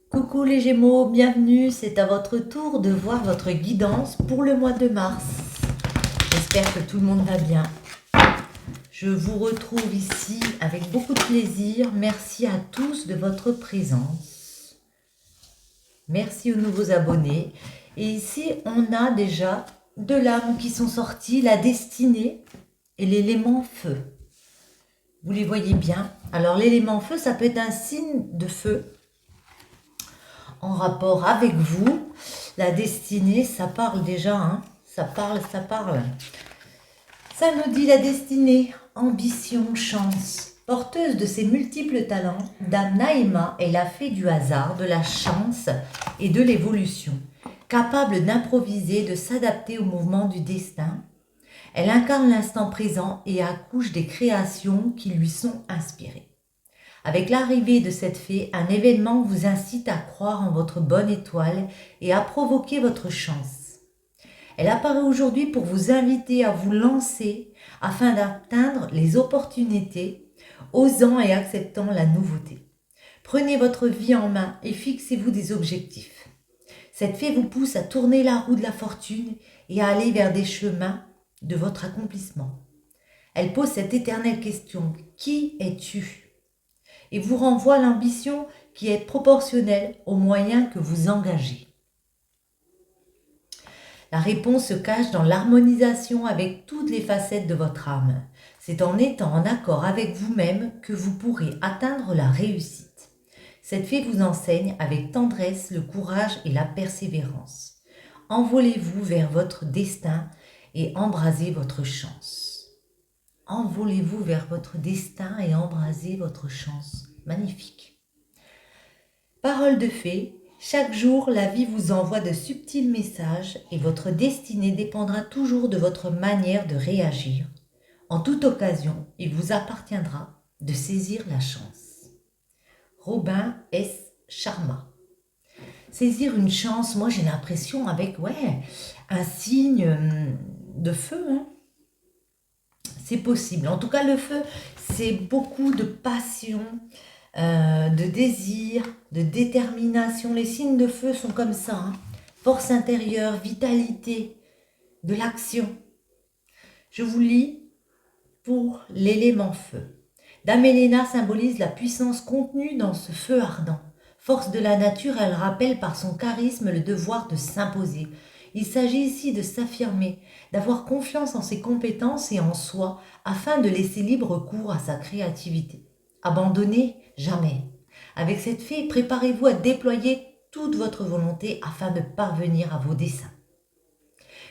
Coucou les Gémeaux, bienvenue, c'est à votre tour de voir votre guidance pour le mois de mars. J'espère que tout le monde va bien. Je vous retrouve ici avec beaucoup de plaisir. Merci à tous de votre présence. Merci aux nouveaux abonnés. Et ici, on a déjà deux lames qui sont sorties, la destinée et l'élément feu. Vous les voyez bien. Alors l'élément feu, ça peut être un signe de feu en rapport avec vous. La destinée, ça parle déjà, hein. Ça parle. Ça nous dit la destinée, ambition, chance. Porteuse de ses multiples talents, Dame Naïma est la fée du hasard, de la chance et de l'évolution. Capable d'improviser, de s'adapter au mouvement du destin, elle incarne l'instant présent et accouche des créations qui lui sont inspirées. Avec l'arrivée de cette fée, un événement vous incite à croire en votre bonne étoile et à provoquer votre chance. Elle apparaît aujourd'hui pour vous inviter à vous lancer afin d'atteindre les opportunités, osant et acceptant la nouveauté. Prenez votre vie en main et fixez-vous des objectifs. Cette fée vous pousse à tourner la roue de la fortune et à aller vers des chemins de votre accomplissement. Elle pose cette éternelle question, qui es-tu ? Et vous renvoie à l'ambition qui est proportionnelle aux moyens que vous engagez. La réponse se cache dans l'harmonisation avec toutes les facettes de votre âme. C'est en étant en accord avec vous-même que vous pourrez atteindre la réussite. Cette fée vous enseigne avec tendresse le courage et la persévérance. Envolez-vous vers votre destin et embrasez votre chance. Envolez-vous vers votre destin et embrasez votre chance. Magnifique. Parole de fée, chaque jour la vie vous envoie de subtils messages et votre destinée dépendra toujours de votre manière de réagir. En toute occasion, il vous appartiendra de saisir la chance. Robin S. Sharma. Saisir une chance, moi j'ai l'impression avec un signe de feu, hein. C'est possible. En tout cas, le feu, c'est beaucoup de passion, de désir, de détermination. Les signes de feu sont comme ça, hein. Force intérieure, vitalité, de l'action. Je vous lis pour l'élément feu. Dame Helena symbolise la puissance contenue dans ce feu ardent. Force de la nature, elle rappelle par son charisme le devoir de s'imposer. Il s'agit ici de s'affirmer, d'avoir confiance en ses compétences et en soi afin de laisser libre cours à sa créativité. Abandonner, jamais. Avec cette fée, préparez-vous à déployer toute votre volonté afin de parvenir à vos desseins.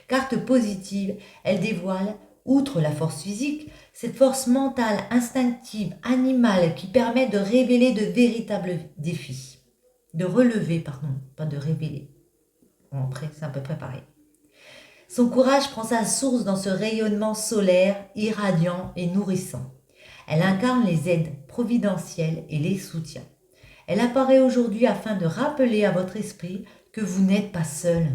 Carte positive, elle dévoile, outre la force physique, cette force mentale, instinctive, animale qui permet de révéler de véritables défis. De relever, pardon, pas de révéler. Bon, après, c'est à peu près pareil. Son courage prend sa source dans ce rayonnement solaire, irradiant et nourrissant. Elle incarne les aides providentielles et les soutiens. Elle apparaît aujourd'hui afin de rappeler à votre esprit que vous n'êtes pas seul.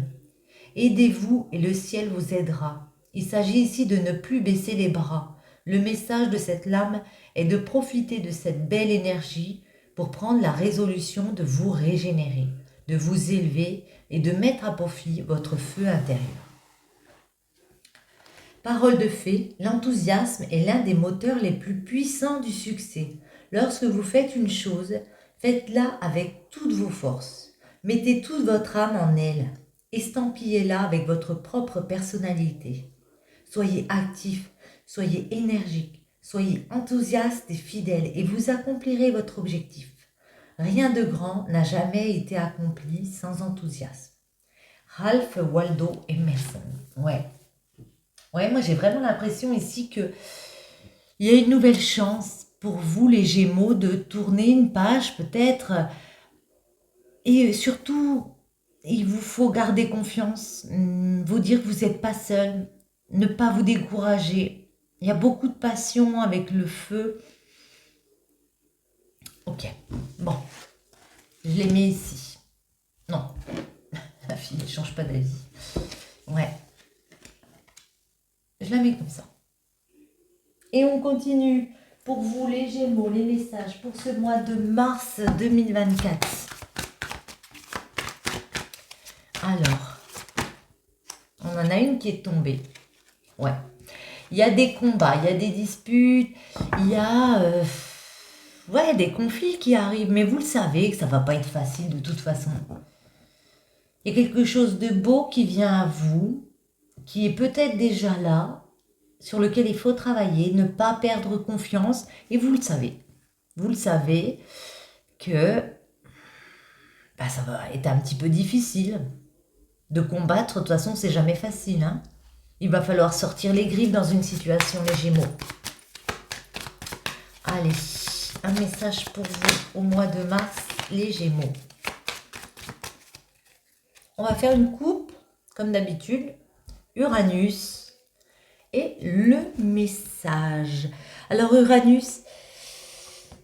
Aidez-vous et le ciel vous aidera. Il s'agit ici de ne plus baisser les bras. Le message de cette lame est de profiter de cette belle énergie pour prendre la résolution de vous régénérer, de vous élever et de mettre à profit votre feu intérieur. Parole de fée, l'enthousiasme est l'un des moteurs les plus puissants du succès. Lorsque vous faites une chose, faites-la avec toutes vos forces. Mettez toute votre âme en elle. Estampillez-la avec votre propre personnalité. Soyez actif, soyez énergique, soyez enthousiaste et fidèle et vous accomplirez votre objectif. Rien de grand n'a jamais été accompli sans enthousiasme. Ralph Waldo Emerson. Ouais, moi j'ai vraiment l'impression ici que il y a une nouvelle chance pour vous les Gémeaux de tourner une page peut-être. Et surtout, il vous faut garder confiance, vous dire que vous n'êtes pas seul, ne pas vous décourager. Il y a beaucoup de passion avec le feu. Ok, bon, je les mets ici. Non, la fille ne change pas d'avis. Ouais, je la mets comme ça. Et on continue pour vous les Gémeaux, les messages pour ce mois de mars 2024. a une qui est tombée. Ouais. Il y a des combats, il y a des disputes, il y a ouais, des conflits qui arrivent. Mais vous le savez que ça va pas être facile de toute façon. Il y a quelque chose de beau qui vient à vous, qui est peut-être déjà là, sur lequel il faut travailler, ne pas perdre confiance. Et vous le savez. Vous le savez que bah, ça va être un petit peu difficile de combattre. De toute façon, c'est jamais facile, hein. Il va falloir sortir les griffes dans une situation, les Gémeaux. Allez, un message pour vous au mois de mars, les Gémeaux. On va faire une coupe, comme d'habitude. Uranus et le message. Alors Uranus,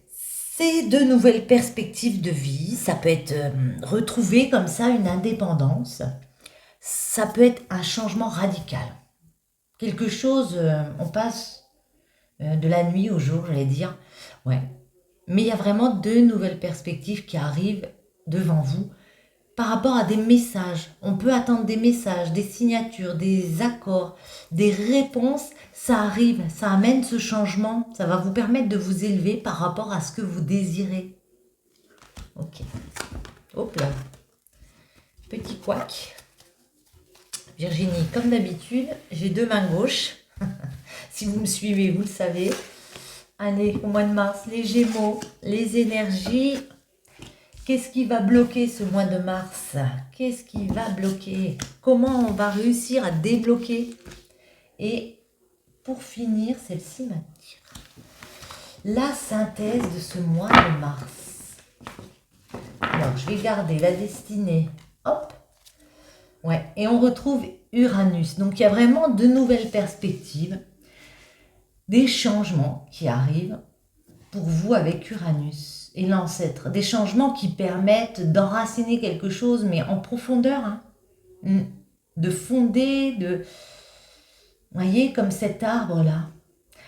c'est de nouvelles perspectives de vie. Ça peut être retrouver comme ça une indépendance. Ça peut être un changement radical. Quelque chose, on passe de la nuit au jour, j'allais dire. Ouais. Mais il y a vraiment de nouvelles perspectives qui arrivent devant vous par rapport à des messages. On peut attendre des messages, des signatures, des accords, des réponses. Ça arrive, ça amène ce changement. Ça va vous permettre de vous élever par rapport à ce que vous désirez. Ok. Hop là. Petit couac. Virginie, comme d'habitude, j'ai deux mains gauches. Si vous me suivez, vous le savez. Allez, au mois de mars, les Gémeaux, les énergies. Qu'est-ce qui va bloquer ce mois de mars? Qu'est-ce qui va bloquer? Comment on va réussir à débloquer? Et pour finir, celle-ci m'attire. La synthèse de ce mois de mars. Alors, je vais garder la destinée. Hop. Ouais, et on retrouve Uranus. Donc, il y a vraiment de nouvelles perspectives, des changements qui arrivent pour vous avec Uranus et l'ancêtre. Des changements qui permettent d'enraciner quelque chose, mais en profondeur. Hein. De fonder, de... Vous voyez, comme cet arbre-là.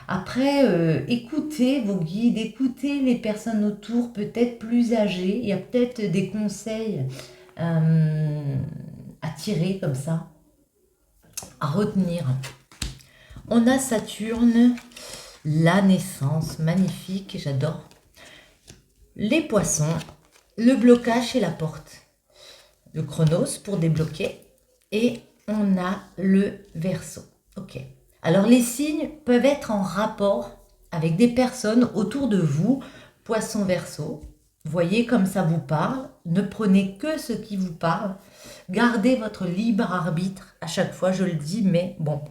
Après, écoutez vos guides, écoutez les personnes autour, peut-être plus âgées. Il y a peut-être des conseils à tirer comme ça, à retenir. On a Saturne, la naissance, magnifique, j'adore. Les poissons, le blocage chez la porte. Le Chronos pour débloquer. Et on a le Verseau. Ok. Alors les signes peuvent être en rapport avec des personnes autour de vous, Poisson Verseau. Voyez comme ça vous parle. Ne prenez que ce qui vous parle. Gardez votre libre arbitre. À chaque fois, je le dis, mais bon.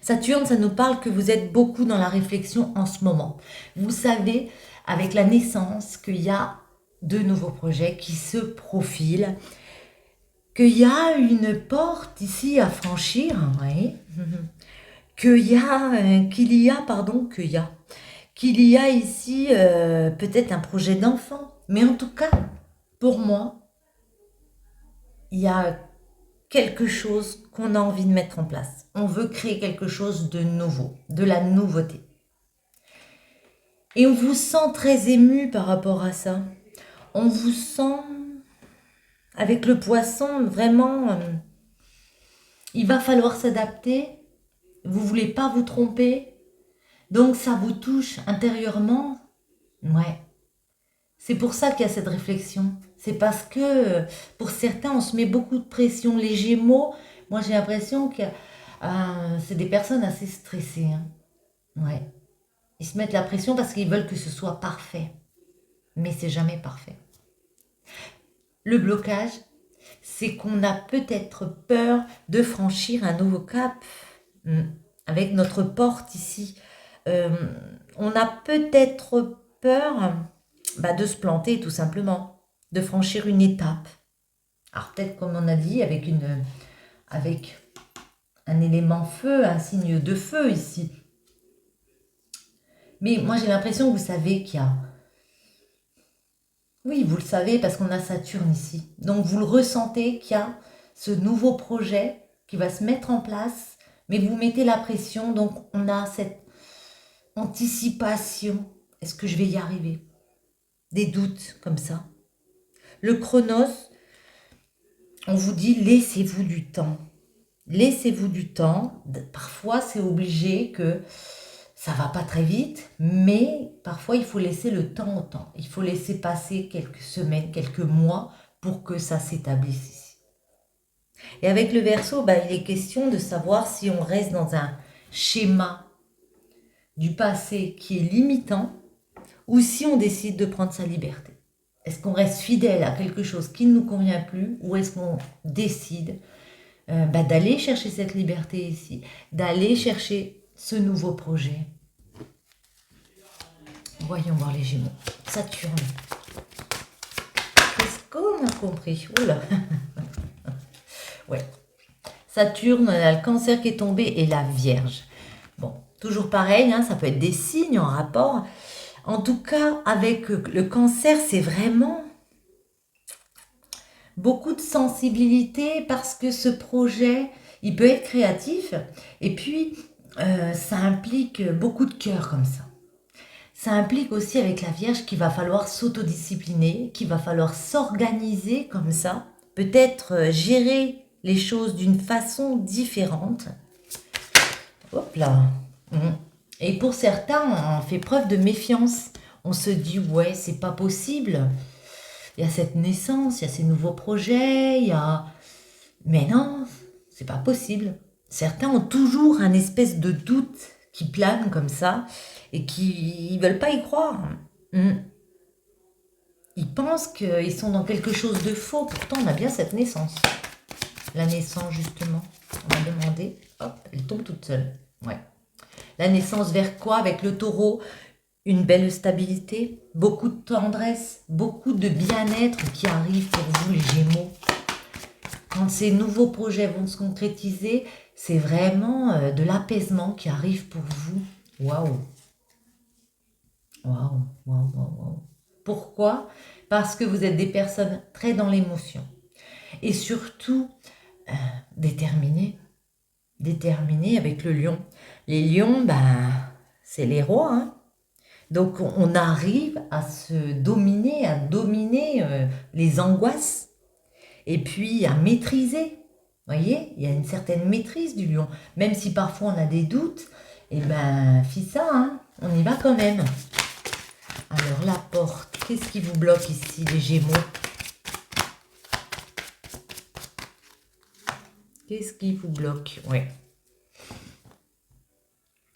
Saturne, ça nous parle que vous êtes beaucoup dans la réflexion en ce moment. Vous savez, avec la naissance, qu'il y a de nouveaux projets qui se profilent, qu'il y a une porte ici à franchir, oui. qu'il y a ici peut-être un projet d'enfant. Mais en tout cas, pour moi, il y a quelque chose qu'on a envie de mettre en place. On veut créer quelque chose de nouveau, de la nouveauté. Et on vous sent très ému par rapport à ça. On vous sent, avec le poisson, vraiment, il va falloir s'adapter. Vous ne voulez pas vous tromper. Donc ça vous touche intérieurement. Ouais. C'est pour ça qu'il y a cette réflexion. C'est parce que pour certains, on se met beaucoup de pression. Les Gémeaux, moi j'ai l'impression que c'est des personnes assez stressées. Hein. Ouais. Ils se mettent la pression parce qu'ils veulent que ce soit parfait. Mais c'est jamais parfait. Le blocage, c'est qu'on a peut-être peur de franchir un nouveau cap. Avec notre porte ici. On a peut-être peur de se planter tout simplement, de franchir une étape. Alors peut-être comme on a dit, avec un élément feu, un signe de feu ici. Mais moi j'ai l'impression que vous savez qu'il y a... Oui, vous le savez parce qu'on a Saturne ici. Donc vous le ressentez qu'il y a ce nouveau projet qui va se mettre en place, mais vous mettez la pression, donc on a cette anticipation. Est-ce que je vais y arriver? Des doutes comme ça. Le Chronos, on vous dit laissez-vous du temps. Laissez-vous du temps. Parfois, c'est obligé que ça va pas très vite, mais parfois, il faut laisser le temps au temps. Il faut laisser passer quelques semaines, quelques mois pour que ça s'établisse ici. Et avec le Verseau, il est question de savoir si on reste dans un schéma du passé qui est limitant ou si on décide de prendre sa liberté. Est-ce qu'on reste fidèle à quelque chose qui ne nous convient plus ou est-ce qu'on décide d'aller chercher cette liberté ici, d'aller chercher ce nouveau projet? Voyons voir les Gémeaux. Saturne. Qu'est-ce qu'on a compris? Oula. Ouais. Saturne, on a le Cancer qui est tombé et la Vierge. Bon, toujours pareil, ça peut être des signes en rapport. En tout cas, avec le Cancer, c'est vraiment beaucoup de sensibilité parce que ce projet, il peut être créatif et puis ça implique beaucoup de cœur comme ça. Ça implique aussi avec la Vierge qu'il va falloir s'autodiscipliner, qu'il va falloir s'organiser comme ça, peut-être gérer les choses d'une façon différente. Hop là. Et pour certains, on fait preuve de méfiance. On se dit, ouais, c'est pas possible. Il y a cette naissance, il y a ces nouveaux projets, il y a... Mais non, c'est pas possible. Certains ont toujours un espèce de doute qui plane comme ça et qui ne veulent pas y croire. Ils pensent qu'ils sont dans quelque chose de faux. Pourtant, on a bien cette naissance. La naissance, justement, on va demander. Hop, elle tombe toute seule. Ouais. La naissance vers quoi? Avec le Taureau, une belle stabilité, beaucoup de tendresse, beaucoup de bien-être qui arrive pour vous les Gémeaux. Quand ces nouveaux projets vont se concrétiser, c'est vraiment de l'apaisement qui arrive pour vous. Waouh! Waouh, waouh, waouh, waouh. Pourquoi? Parce que vous êtes des personnes très dans l'émotion. Et surtout, déterminées. Déterminées avec le lion. Les lions, c'est les rois, Donc, on arrive à se dominer, à dominer les angoisses et puis à maîtriser. Vous voyez, il y a une certaine maîtrise du lion. Même si parfois on a des doutes, fissa, on y va quand même. Alors, la porte, qu'est-ce qui vous bloque ici, les Gémeaux? Qu'est-ce qui vous bloque? Ouais.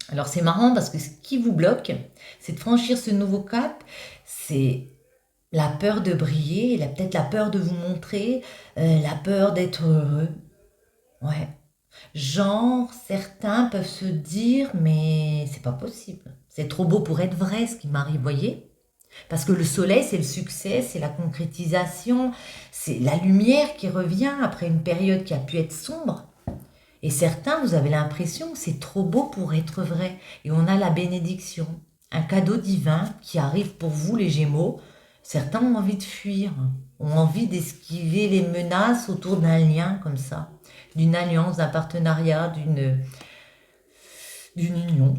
Alors c'est marrant parce que ce qui vous bloque, c'est de franchir ce nouveau cap, c'est la peur de briller, peut-être la peur de vous montrer, la peur d'être heureux. Ouais. Genre, certains peuvent se dire, mais c'est pas possible. C'est trop beau pour être vrai ce qui m'arrive, voyez? Parce que le soleil, c'est le succès, c'est la concrétisation, c'est la lumière qui revient après une période qui a pu être sombre. Et certains, vous avez l'impression que c'est trop beau pour être vrai. Et on a la bénédiction, un cadeau divin qui arrive pour vous les Gémeaux. Certains ont envie de fuir, ont envie d'esquiver les menaces autour d'un lien comme ça, d'une alliance, d'un partenariat, d'une union.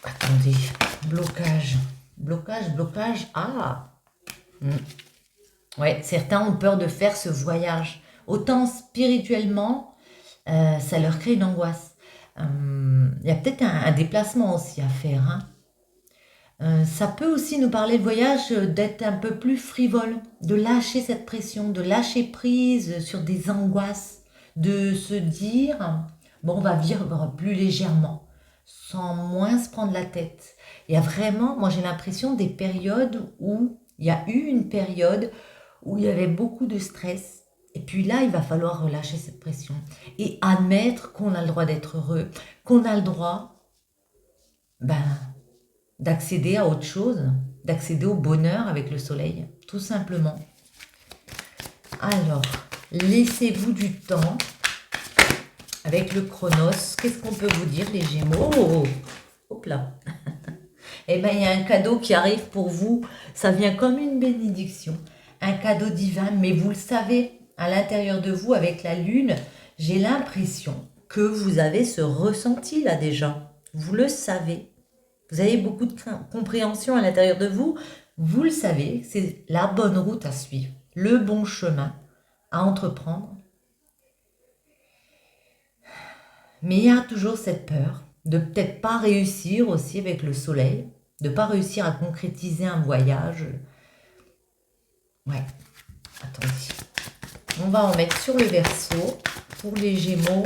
Attendez, blocage, blocage, blocage, Ouais, certains ont peur de faire ce voyage. Autant spirituellement, ça leur crée une angoisse. Il y a peut-être un déplacement aussi à faire. Ça peut aussi nous parler de voyage, d'être un peu plus frivole, de lâcher cette pression, de lâcher prise sur des angoisses, de se dire, bon, on va vivre plus légèrement, sans moins se prendre la tête. Il y a vraiment, moi j'ai l'impression des périodes où, il y a eu une période où il y avait beaucoup de stress. Et puis là, il va falloir relâcher cette pression et admettre qu'on a le droit d'être heureux, qu'on a le droit d'accéder à autre chose, d'accéder au bonheur avec le soleil, tout simplement. Alors, laissez-vous du temps avec le Chronos. Qu'est-ce qu'on peut vous dire, les Gémeaux? Hop là. Il y a un cadeau qui arrive pour vous. Ça vient comme une bénédiction. Un cadeau divin, mais vous le savez, à l'intérieur de vous, avec la lune, j'ai l'impression que vous avez ce ressenti là déjà. Vous le savez. Vous avez beaucoup de compréhension à l'intérieur de vous. Vous le savez, c'est la bonne route à suivre, le bon chemin à entreprendre. Mais il y a toujours cette peur de peut-être pas réussir aussi avec le soleil, de pas réussir à concrétiser un voyage. Ouais, attendez. On va en mettre sur le Verseau pour les Gémeaux.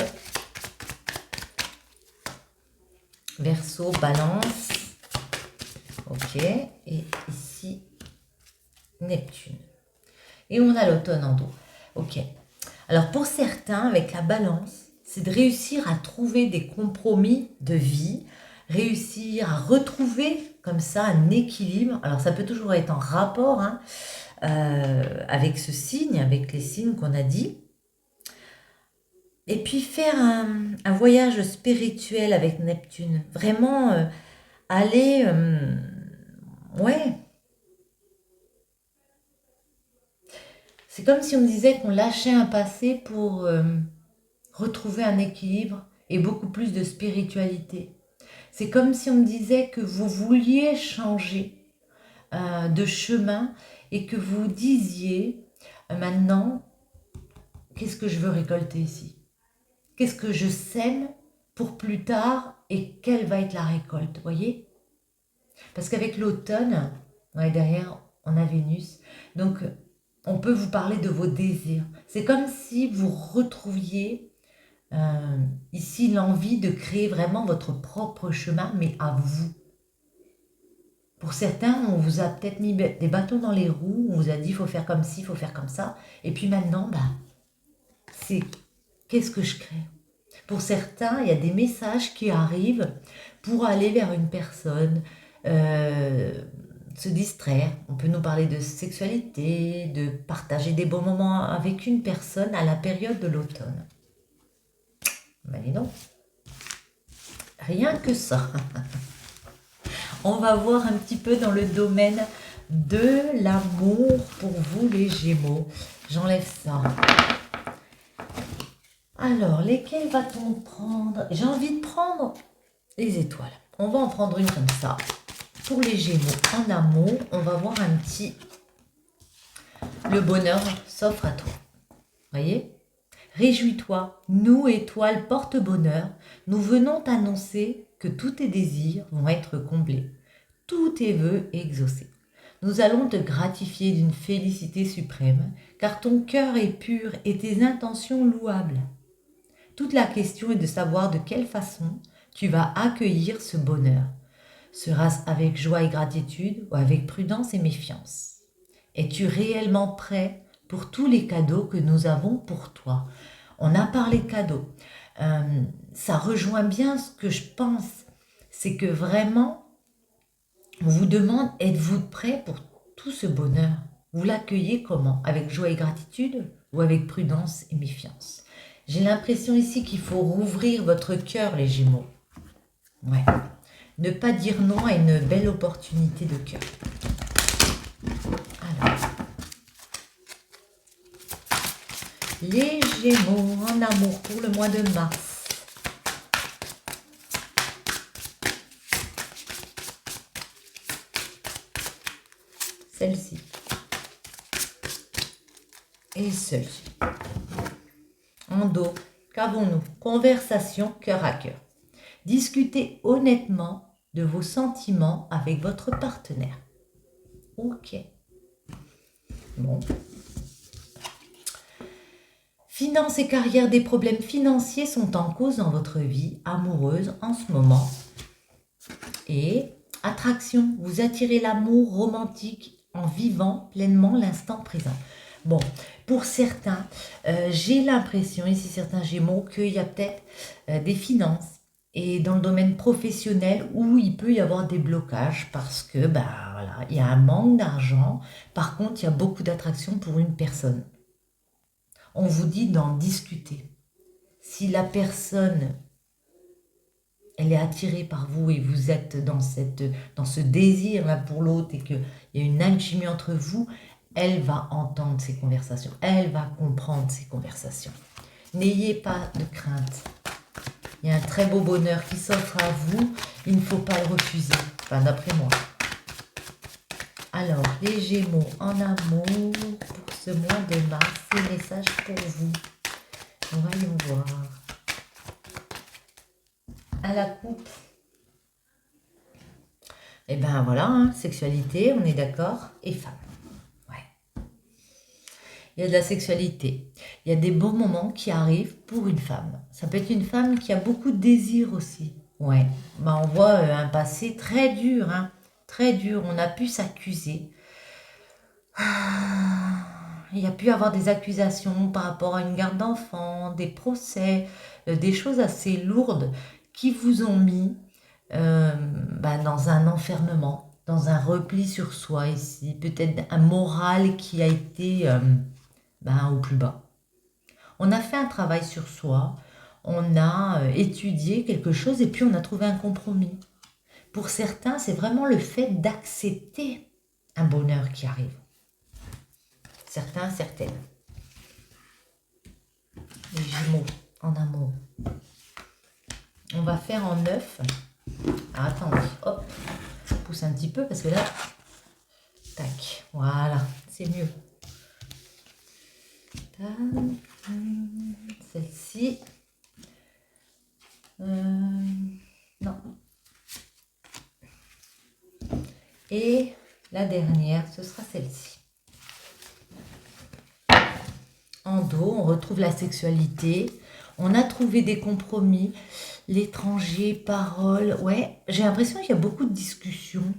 Verseau, Balance. Ok, et ici, Neptune. Et on a l'automne en dos. Ok. Alors pour certains, avec la Balance, c'est de réussir à trouver des compromis de vie, réussir à retrouver comme ça un équilibre. Alors ça peut toujours être en rapport avec ce signe, avec les signes qu'on a dit. Et puis faire un voyage spirituel avec Neptune. Vraiment aller... ouais. C'est comme si on me disait qu'on lâchait un passé pour retrouver un équilibre et beaucoup plus de spiritualité. C'est comme si on me disait que vous vouliez changer de chemin et que vous disiez maintenant, qu'est-ce que je veux récolter ici? Qu'est-ce que je sème pour plus tard et quelle va être la récolte, voyez? Parce qu'avec l'automne, ouais, derrière, on a Vénus. Donc, on peut vous parler de vos désirs. C'est comme si vous retrouviez ici l'envie de créer vraiment votre propre chemin, mais à vous. Pour certains, on vous a peut-être mis des bâtons dans les roues, on vous a dit il faut faire comme ci, il faut faire comme ça. Et puis maintenant, c'est qu'est-ce que je crée? Pour certains, il y a des messages qui arrivent pour aller vers une personne, se distraire. On peut nous parler de sexualité, de partager des bons moments avec une personne à la période de l'automne. Ben dis donc, rien que ça. On va voir un petit peu dans le domaine de l'amour pour vous les Gémeaux. J'enlève ça. Alors, lesquels va-t-on prendre? J'ai envie de prendre les étoiles. On va en prendre une comme ça. Pour les Gémeaux en amour, on va voir un petit... Le bonheur s'offre à toi. Voyez? Réjouis-toi, nous, étoiles porte-bonheur, nous venons t'annoncer que tous tes désirs vont être comblés, tous tes vœux exaucés. Nous allons te gratifier d'une félicité suprême, car ton cœur est pur et tes intentions louables. Toute la question est de savoir de quelle façon tu vas accueillir ce bonheur. Sera-ce avec joie et gratitude ou avec prudence et méfiance? Es-tu réellement prêt pour tous les cadeaux que nous avons pour toi? On a parlé de cadeaux. Ça rejoint bien ce que je pense. C'est que vraiment, on vous demande, êtes-vous prêt pour tout ce bonheur? Vous l'accueillez comment? Avec joie et gratitude ou avec prudence et méfiance? J'ai l'impression ici qu'il faut rouvrir votre cœur, les Gémeaux. Ouais. Ne pas dire non à une belle opportunité de cœur. Alors, les Gémeaux en amour pour le mois de mars. Celle-ci. Et celle-ci. En dos, qu'avons-nous? Conversation cœur à cœur. Discutez honnêtement de vos sentiments avec votre partenaire. Ok. Bon. Finances et carrière, des problèmes financiers sont en cause dans votre vie amoureuse en ce moment. Et attraction, vous attirez l'amour romantique en vivant pleinement l'instant présent. Bon, pour certains, j'ai l'impression, ici certains Gémeaux, qu'il y a peut-être des finances et dans le domaine professionnel où il peut y avoir des blocages parce que, voilà, il y a un manque d'argent. Par contre, il y a beaucoup d'attraction pour une personne. On vous dit d'en discuter. Si la personne, elle est attirée par vous et vous êtes dans ce désir l'un pour l'autre et qu'il y a une alchimie entre vous, elle va entendre ces conversations, elle va comprendre ces conversations. N'ayez pas de crainte. Il y a un très beau bonheur qui s'offre à vous, il ne faut pas le refuser, enfin d'après moi. Alors, les Gémeaux en amour pour ce mois de mars, ces messages pour vous. Voyons voir. à la coupe. Et ben voilà, hein, sexualité, on est d'accord, et femme. Ouais. Il y a de la sexualité. Il y a des bons moments qui arrivent pour une femme. Ça peut être une femme qui a beaucoup de désir aussi. Ouais. Ben, on voit un passé très dur, hein, très dur. On a pu s'accuser. Il y a pu avoir des accusations par rapport à une garde d'enfants, des procès, des choses assez lourdes qui vous ont mis dans un enfermement, dans un repli sur soi ici, peut-être un moral qui a été au plus bas. On a fait un travail sur soi, on a étudié quelque chose et puis on a trouvé un compromis. Pour certains, c'est vraiment le fait d'accepter un bonheur qui arrive. Certains, certaines. Les Gémeaux en amour. On va faire en 9. Ah, attendez, hop, je pousse un petit peu parce que là, tac, voilà, c'est mieux. Celle-ci. Non. Et la dernière, ce sera celle-ci. En dos, on retrouve la sexualité. On a trouvé des compromis. L'étranger, parole. Ouais, j'ai l'impression qu'il y a beaucoup de discussions.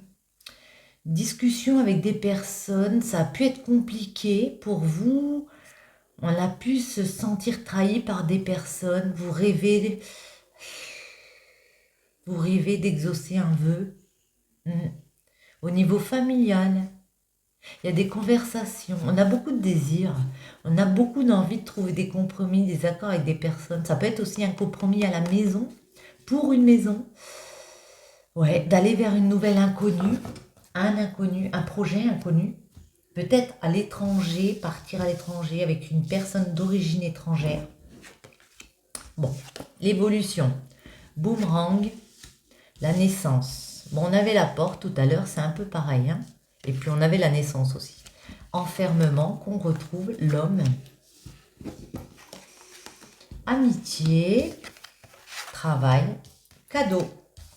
Discussions avec des personnes. Ça a pu être compliqué pour vous. On a pu se sentir trahi par des personnes. Vous rêvez d'exaucer un vœu. Au niveau familial, il y a des conversations. On a beaucoup de désirs. On a beaucoup d'envie de trouver des compromis, des accords avec des personnes. Ça peut être aussi un compromis à la maison, pour une maison. Ouais, d'aller vers une nouvelle inconnue, un inconnu, un projet inconnu. Peut-être à l'étranger, partir à l'étranger avec une personne d'origine étrangère. Bon, l'évolution. Boomerang, la naissance. Bon, on avait la porte tout à l'heure, c'est un peu pareil. Hein. Et puis on avait la naissance aussi. Enfermement, qu'on retrouve l'homme. Amitié, travail, cadeau.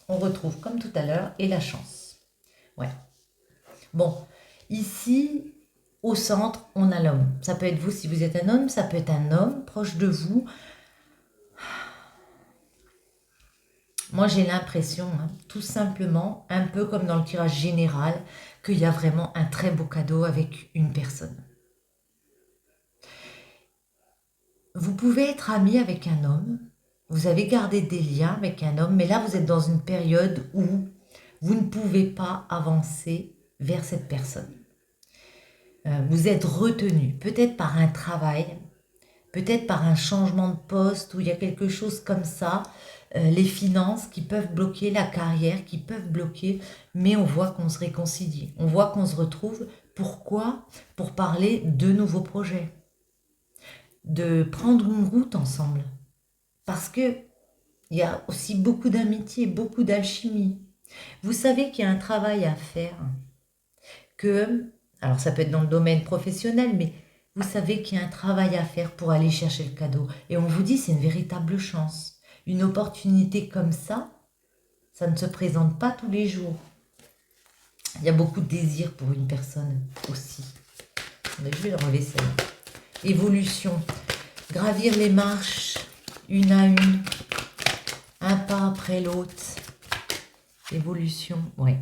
On retrouve comme tout à l'heure et la chance. Ouais. Bon, ici, au centre, on a l'homme. Ça peut être vous si vous êtes un homme, ça peut être un homme proche de vous. Moi, j'ai l'impression, tout simplement, un peu comme dans le tirage général, qu'il y a vraiment un très beau cadeau avec une personne. Vous pouvez être ami avec un homme, vous avez gardé des liens avec un homme, mais là, vous êtes dans une période où vous ne pouvez pas avancer vers cette personne. Vous êtes retenu, peut-être par un travail, peut-être par un changement de poste, où il y a quelque chose comme ça, les finances qui peuvent bloquer, la carrière qui peuvent bloquer, mais on voit qu'on se réconcilie, on voit qu'on se retrouve. Pourquoi? Pour parler de nouveaux projets, de prendre une route ensemble. Parce que il y a aussi beaucoup d'amitié, beaucoup d'alchimie. Vous savez qu'il y a un travail à faire, alors ça peut être dans le domaine professionnel, mais vous savez qu'il y a un travail à faire pour aller chercher le cadeau. Et on vous dit c'est une véritable chance. Une opportunité comme ça ne se présente pas tous les jours. Il y a beaucoup de désir pour une personne aussi. Mais je vais le relever celle-là. Évolution. Gravir les marches, une à une, un pas après l'autre. Évolution, ouais.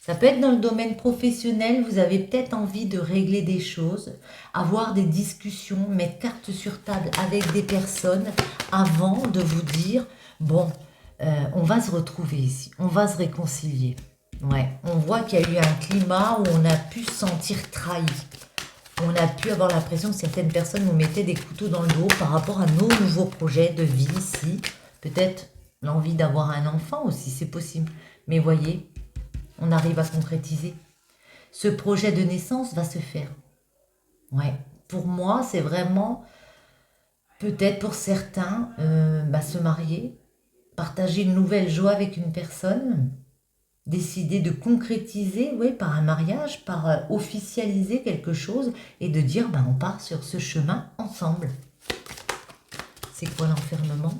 Ça peut être dans le domaine professionnel, vous avez peut-être envie de régler des choses, avoir des discussions, mettre carte sur table avec des personnes avant de vous dire, bon, on va se retrouver ici, on va se réconcilier. Ouais, on voit qu'il y a eu un climat où on a pu se sentir trahi. On a pu avoir l'impression que certaines personnes nous mettaient des couteaux dans le dos par rapport à nos nouveaux projets de vie ici. Peut-être l'envie d'avoir un enfant aussi, c'est possible. Mais voyez, on arrive à concrétiser. Ce projet de naissance va se faire. Ouais, pour moi, c'est vraiment, peut-être pour certains, se marier, partager une nouvelle joie avec une personne, décider de concrétiser, ouais, par un mariage, par officialiser quelque chose et de dire, on part sur ce chemin ensemble. C'est quoi l'enfermement?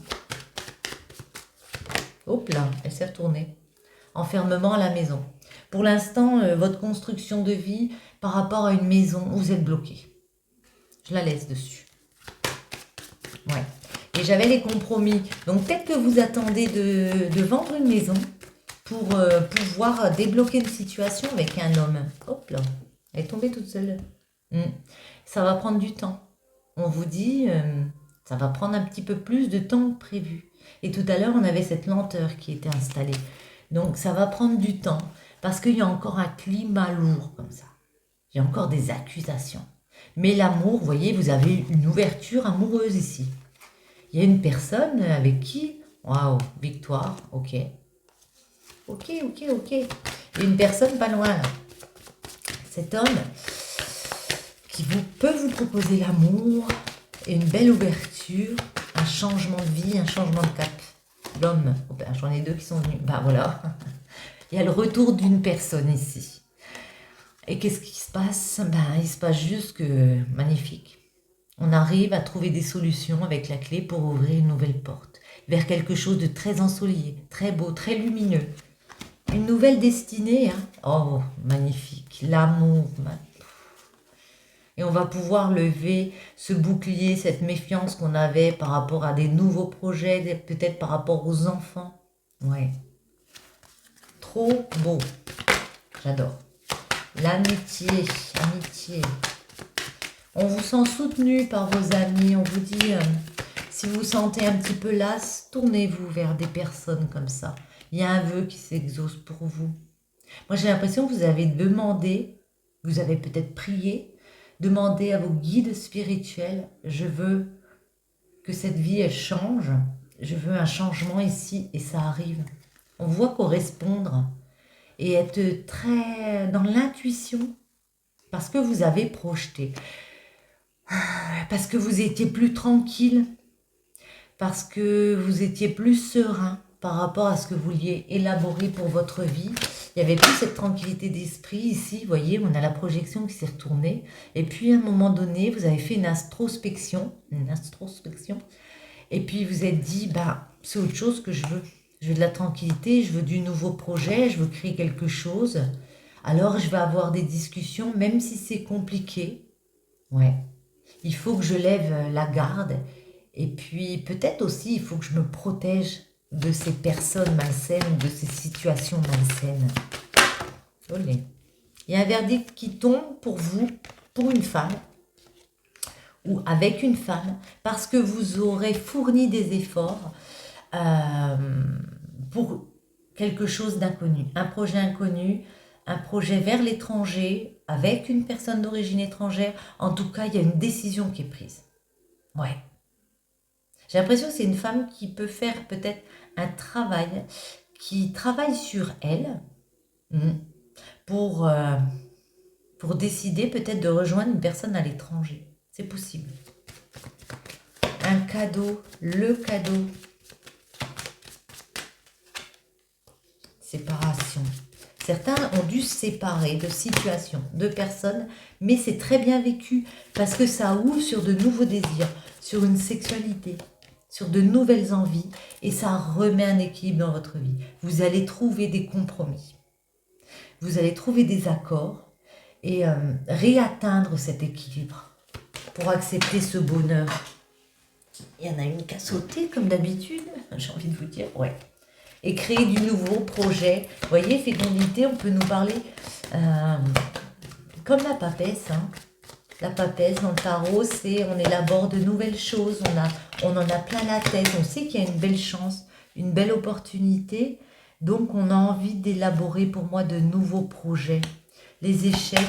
Hop là, elle s'est retournée. Enfermement à la maison. Pour l'instant, votre construction de vie par rapport à une maison, vous êtes bloqué. Je la laisse dessus. Ouais. Et j'avais les compromis. Donc peut-être que vous attendez de vendre une maison pour pouvoir débloquer une situation avec un homme. Hop là, elle est tombée toute seule. Ça va prendre du temps. On vous dit, ça va prendre un petit peu plus de temps que prévu. Et tout à l'heure, on avait cette lenteur qui était installée. Donc ça va prendre du temps parce qu'il y a encore un climat lourd comme ça. Il y a encore des accusations. Mais l'amour, vous voyez, vous avez une ouverture amoureuse ici. Il y a une personne avec qui, waouh, victoire, ok. Ok. Il y a une personne pas loin là. Cet homme qui peut vous proposer l'amour et une belle ouverture, un changement de vie, un changement de cap. L'homme, j'en ai deux qui sont venus, bah voilà. Il y a le retour d'une personne ici. Et qu'est-ce qui se passe? Il se passe juste que magnifique. On arrive à trouver des solutions avec la clé pour ouvrir une nouvelle porte vers quelque chose de très ensoleillé, très beau, très lumineux. Une nouvelle destinée. Hein. Oh, magnifique. L'amour. Et on va pouvoir lever ce bouclier, cette méfiance qu'on avait par rapport à des nouveaux projets, peut-être par rapport aux enfants. Ouais. Trop beau. J'adore. L'amitié. Amitié. On vous sent soutenu par vos amis. On vous dit, si vous vous sentez un petit peu las, tournez-vous vers des personnes comme ça. Il y a un vœu qui s'exauce pour vous. Moi, j'ai l'impression que vous avez demandé, vous avez peut-être prié, demandé à vos guides spirituels, je veux que cette vie, elle change. Je veux un changement ici et ça arrive. On voit correspondre et être très dans l'intuition parce que vous avez projeté. Parce que vous étiez plus tranquille, parce que vous étiez plus serein par rapport à ce que vous vouliez élaborer pour votre vie. Il n'y avait plus cette tranquillité d'esprit ici, vous voyez, on a la projection qui s'est retournée. Et puis à un moment donné, vous avez fait une introspection, et puis vous êtes dit, c'est autre chose que je veux. Je veux de la tranquillité, je veux du nouveau projet, je veux créer quelque chose. Alors je vais avoir des discussions, même si c'est compliqué. Ouais. Il faut que je lève la garde. Et puis peut-être aussi, il faut que je me protège de ces personnes malsaines, de ces situations malsaines. Olé. Il y a un verdict qui tombe pour vous, pour une femme, ou avec une femme, parce que vous aurez fourni des efforts pour quelque chose d'inconnu, un projet inconnu, un projet vers l'étranger, avec une personne d'origine étrangère. En tout cas, il y a une décision qui est prise. Ouais. J'ai l'impression que c'est une femme qui peut faire peut-être un travail, qui travaille sur elle pour décider peut-être de rejoindre une personne à l'étranger. C'est possible. Un cadeau, le cadeau. Séparation. Certains ont dû se séparer de situations, de personnes, mais c'est très bien vécu parce que ça ouvre sur de nouveaux désirs, sur une sexualité, sur de nouvelles envies et ça remet un équilibre dans votre vie. Vous allez trouver des compromis, vous allez trouver des accords et réatteindre cet équilibre pour accepter ce bonheur. Il y en a une qui a sauté comme d'habitude, j'ai envie de vous dire, ouais. Et créer du nouveau projet. Vous voyez, fécondité, on peut nous parler comme la papesse. Hein. La papesse dans le tarot, c'est on élabore de nouvelles choses, on en a plein la tête, on sait qu'il y a une belle chance, une belle opportunité, donc on a envie d'élaborer pour moi de nouveaux projets. Les échecs,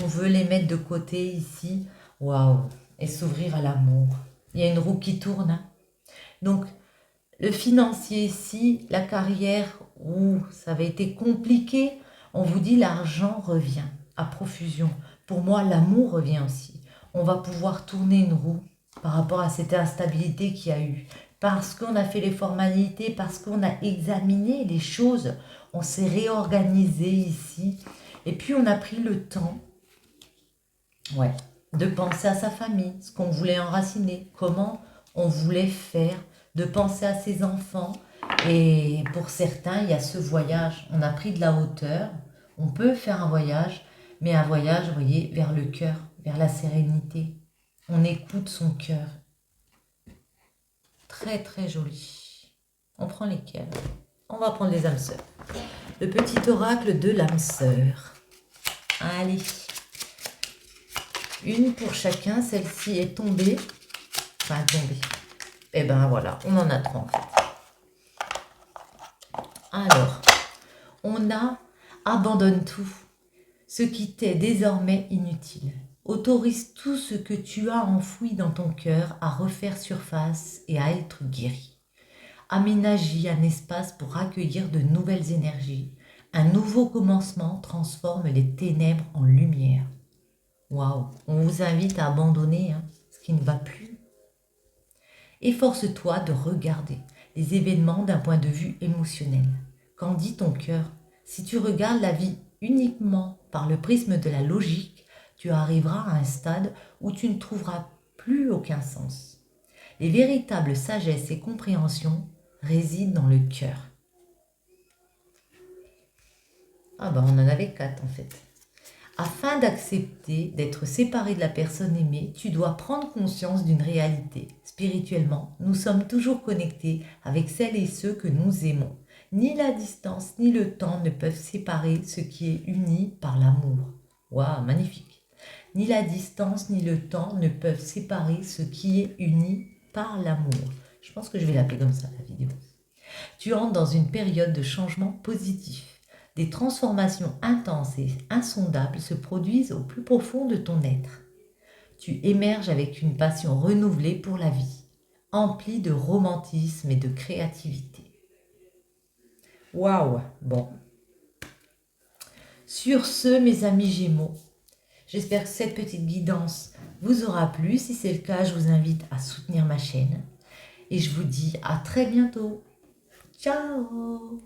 on veut les mettre de côté ici, waouh, et s'ouvrir à l'amour. Il y a une roue qui tourne. Hein. Donc, le financier ici, la carrière où ça avait été compliqué, on vous dit l'argent revient à profusion. Pour moi, l'amour revient aussi. On va pouvoir tourner une roue par rapport à cette instabilité qu'il y a eu. Parce qu'on a fait les formalités, parce qu'on a examiné les choses, on s'est réorganisé ici. Et puis on a pris le temps de penser à sa famille, ce qu'on voulait enraciner, comment on voulait faire, de penser à ses enfants, Et pour certains, il y a ce voyage. On a pris de la hauteur. On peut faire un voyage, mais un voyage, vous voyez, vers le cœur, vers la sérénité. On écoute son cœur. Très, très joli. On prend lesquels? On va prendre les âmes sœurs. Le petit oracle de l'âme sœur. Allez. Une pour chacun. Celle-ci est tombée. Enfin, tombée. Et ben voilà, on en a trois en fait. Alors, on a abandonne tout, ce qui t'est désormais inutile. Autorise tout ce que tu as enfoui dans ton cœur à refaire surface et à être guéri. Aménagis un espace pour accueillir de nouvelles énergies. Un nouveau commencement transforme les ténèbres en lumière. Waouh, on vous invite à abandonner ce qui ne va plus. Efforce-toi de regarder les événements d'un point de vue émotionnel. Qu'en dit ton cœur? Si tu regardes la vie uniquement par le prisme de la logique, tu arriveras à un stade où tu ne trouveras plus aucun sens. Les véritables sagesse et compréhension résident dans le cœur. Ah ben on en avait 4 en fait. Afin d'accepter d'être séparé de la personne aimée, tu dois prendre conscience d'une réalité. Spirituellement, nous sommes toujours connectés avec celles et ceux que nous aimons. Ni la distance ni le temps ne peuvent séparer ce qui est uni par l'amour. Waouh, magnifique. Ni la distance ni le temps ne peuvent séparer ce qui est uni par l'amour. Je pense que je vais l'appeler comme ça, la vidéo. Tu entres dans une période de changement positif. Des transformations intenses et insondables se produisent au plus profond de ton être. Tu émerges avec une passion renouvelée pour la vie, emplie de romantisme et de créativité. Waouh! Bon. Sur ce, mes amis Gémeaux, j'espère que cette petite guidance vous aura plu. Si c'est le cas, je vous invite à soutenir ma chaîne. Et je vous dis à très bientôt. Ciao!